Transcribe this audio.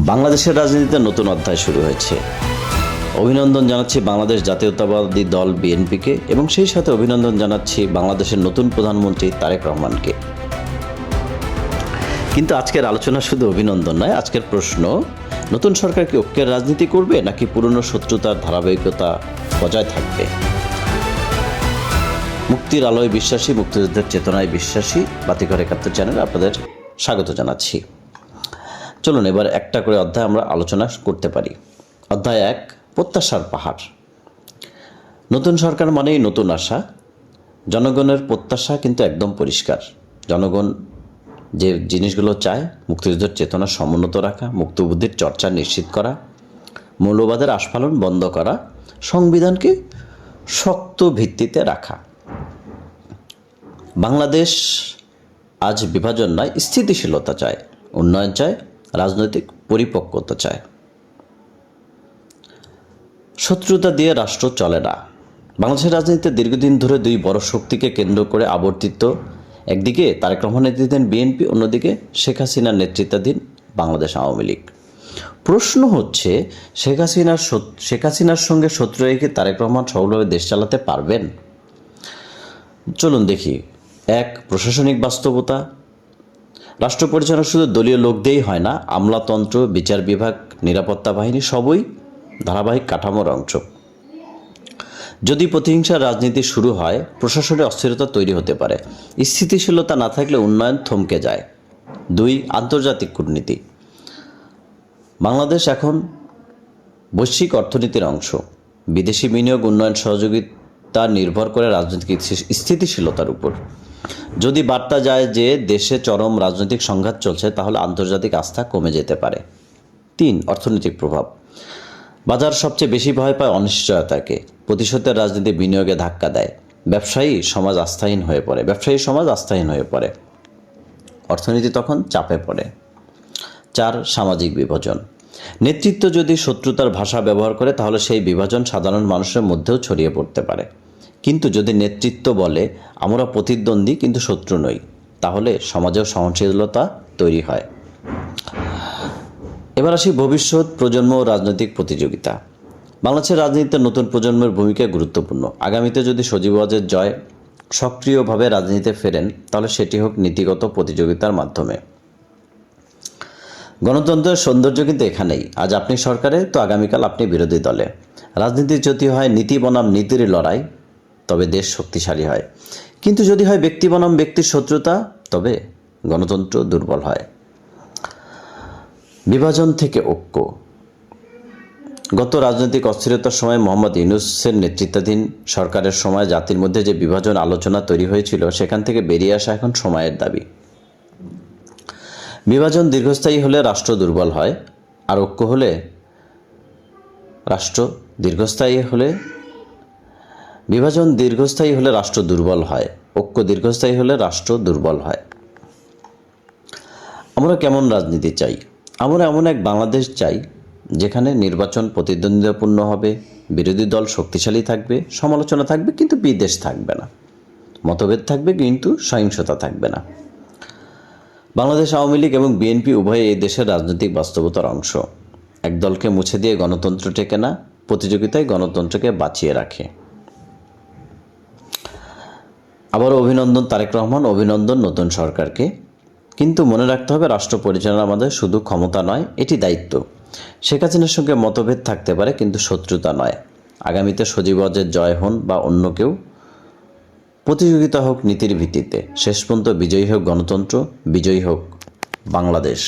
বাংলাদেশের রাজনীতিতে নতুন অধ্যায় শুরু হয়েছে। অভিনন্দন জানাচ্ছি বাংলাদেশ জাতীয়তাবাদী দল বিএনপিকে এবং সেই সাথে অভিনন্দন জানাচ্ছি বাংলাদেশের নতুন প্রধানমন্ত্রী তারেক রহমানকে। কিন্তু আজকের আলোচনা শুধু অভিনন্দন নয়, আজকের প্রশ্ন, নতুন সরকার কি ঐক্যের রাজনীতি করবে নাকি পুরনো শত্রুতার ধারাবাহিকতা বজায় থাকবে? মুক্তির আলোয় বিশ্বাসী, মুক্তিযুদ্ধের চেতনায় বিশ্বাসী বাতিঘর ৭১ চ্যানেলে আপনাদের স্বাগত জানাচ্ছি। চলুন এবার একটা করে অধ্যায় আমরা আলোচনা করতে পারি। অধ্যায় ১, প্রত্যাশার পাহাড়। নতুন সরকার মানেই নতুন আশা। জনগণের প্রত্যাশা কিন্তু একদম পরিষ্কার। জনগণ যে জিনিসগুলো চায়, মুক্তিযুদ্ধের চেতনা সমুন্নত রাখা, মুক্তবুদ্ধির চর্চা নিশ্চিত করা, মৌলবাদের আস্ফালন বন্ধ করা, সংবিধানকে শক্ত ভিত্তিতে রাখা। বাংলাদেশ আজ বিভাজন নয়, স্থিতিশীলতা চায়, উন্নয়ন চায়, রাজনৈতিক পরিপক্কতা চায়। শত্রুতা দিয়ে রাষ্ট্র চলে না। বাংলাদেশের রাজনীতিতে দীর্ঘদিন ধরে দুই বড় শক্তিকে কেন্দ্র করে আবর্তিত, একদিকে তারেক রহমান নেতৃত্বাধীন বিএনপি, অন্যদিকে শেখ হাসিনার নেতৃত্বাধীন বাংলাদেশ আওয়ামী লীগ। প্রশ্ন হচ্ছে, শেখ হাসিনার সঙ্গে শত্রু রেখে তারেক রহমান সফলভাবে দেশ চালাতে পারবেন? চলুন দেখি। ১, প্রশাসনিক বাস্তবতা। রাষ্ট্র পরিচালনা শুধু দলীয় লোক দিয়েই হয় না। আমলাতন্ত্র, বিচার বিভাগ, নিরাপত্তা বাহিনী সবই ধারাবাহিক কাঠামোর অংশ। যদি প্রতিহিংসার রাজনীতি শুরু হয়, প্রশাসনে অস্থিরতা তৈরি হতে পারে। স্থিতিশীলতা না থাকলে উন্নয়ন থমকে যায়। ২, আন্তর্জাতিক কূটনীতি। বাংলাদেশ এখন বৈশ্বিক অর্থনীতির অংশ। বিদেশি বিনিয়োগ, উন্নয়ন সহযোগিতা নির্ভর করে রাজনৈতিক স্থিতিশীলতার উপর। যদি বার্তা যায় যে দেশে চরম রাজনৈতিক সংঘাত চলছে, তাহলে আন্তর্জাতিক আস্থা কমে যেতে পারে। ৩, অর্থনৈতিক প্রভাব। বাজার সবচেয়ে বেশি ভয় পায় অনিশ্চয়তাকে। প্রতিশোধের রাজনীতি বিনিয়োগে ধাক্কা দেয়। ব্যবসায়ী সমাজ আস্থাহীন হয়ে পড়ে। অর্থনীতি তখন চাপে পড়ে। ৪, সামাজিক বিভাজন। নেতৃত্ব যদি শত্রুতার ভাষা ব্যবহার করে, তাহলে সেই বিভাজন সাধারণ মানুষের মধ্যেও ছড়িয়ে পড়তে পারে। কিন্তু যদি নেতৃত্ব বলে আমরা প্রতিদ্বন্দ্বী কিন্তু শত্রু নই, তাহলে সমাজেও সহনশীলতা তৈরি হয়। এবার আসি ভবিষ্যৎ প্রজন্ম ও রাজনৈতিক প্রতিযোগিতা। বাংলাদেশের রাজনীতিতে নতুন প্রজন্মের ভূমিকা গুরুত্বপূর্ণ। আগামীতে যদি সজীব ওয়াজেদ জয় সক্রিয়ভাবে রাজনীতিতে ফেরেন, তাহলে সেটি হোক নীতিগত প্রতিযোগিতার মাধ্যমে। গণতন্ত্রের সৌন্দর্য কিন্তু এখানেই। আজ আপনি সরকারে, তো আগামীকাল আপনি বিরোধী দলে। রাজনীতি যদি হয় নীতি বনাম নীতির লড়াই, তবে দেশ শক্তিশালী হয়। কিন্তু যদি হয় ব্যক্তি বনাম ব্যক্তির শত্রুতা, তবে গণতন্ত্র দুর্বল হয়। বিভাজন থেকে ঐক্য। গত রাজনৈতিক অস্থিরতার সময় মোহাম্মদ ইউনূসের নেতৃত্বাধীন সরকারের সময় জাতির মধ্যে যে বিভাজন আলোচনা তৈরি হয়েছিল, সেখান থেকে বেরিয়ে আসা এখন সময়ের দাবি। বিভাজন দীর্ঘস্থায়ী হলে রাষ্ট্র দুর্বল হয়, আর ঐক্য হলে রাষ্ট্র দীর্ঘস্থায়ী হলে বিভাজন দীর্ঘস্থায়ী হলে রাষ্ট্র দুর্বল হয়, ঐক্য দীর্ঘস্থায়ী হলে রাষ্ট্র দুর্বল হয়। আমরা কেমন রাজনীতি চাই? আমরা এমন এক বাংলাদেশ চাই যেখানে নির্বাচন প্রতিদ্বন্দ্বিতাপূর্ণ হবে, বিরোধী দল শক্তিশালী থাকবে, সমালোচনা থাকবে কিন্তু বিদ্বেষ থাকবে না, মতভেদ থাকবে কিন্তু সহিংসতা থাকবে না। বাংলাদেশ আওয়ামী লীগ এবং বিএনপি উভয় এই দেশের রাজনৈতিক বাস্তবতার অংশ। এক দলকে মুছে দিয়ে গণতন্ত্র টেকে না, প্রতিযোগিতায় গণতন্ত্রকে বাঁচিয়ে রাখে। আবারও অভিনন্দন তারেক রহমান, অভিনন্দন নতুন সরকারকে। কিন্তু মনে রাখতে হবে, রাষ্ট্র পরিচালনা আমাদের শুধু ক্ষমতা নয়, এটি দায়িত্ব। শেখ হাসিনার সঙ্গে মতভেদ থাকতে পারে কিন্তু শত্রুতা নয়। আগামীতে সজীব ওয়াজেদ জয় হন বা অন্য কেউ, প্রতিযোগিতা হোক নীতির ভিত্তিতে। শেষ পর্যন্ত বিজয়ী হোক গণতন্ত্র, বিজয়ী হোক বাংলাদেশ।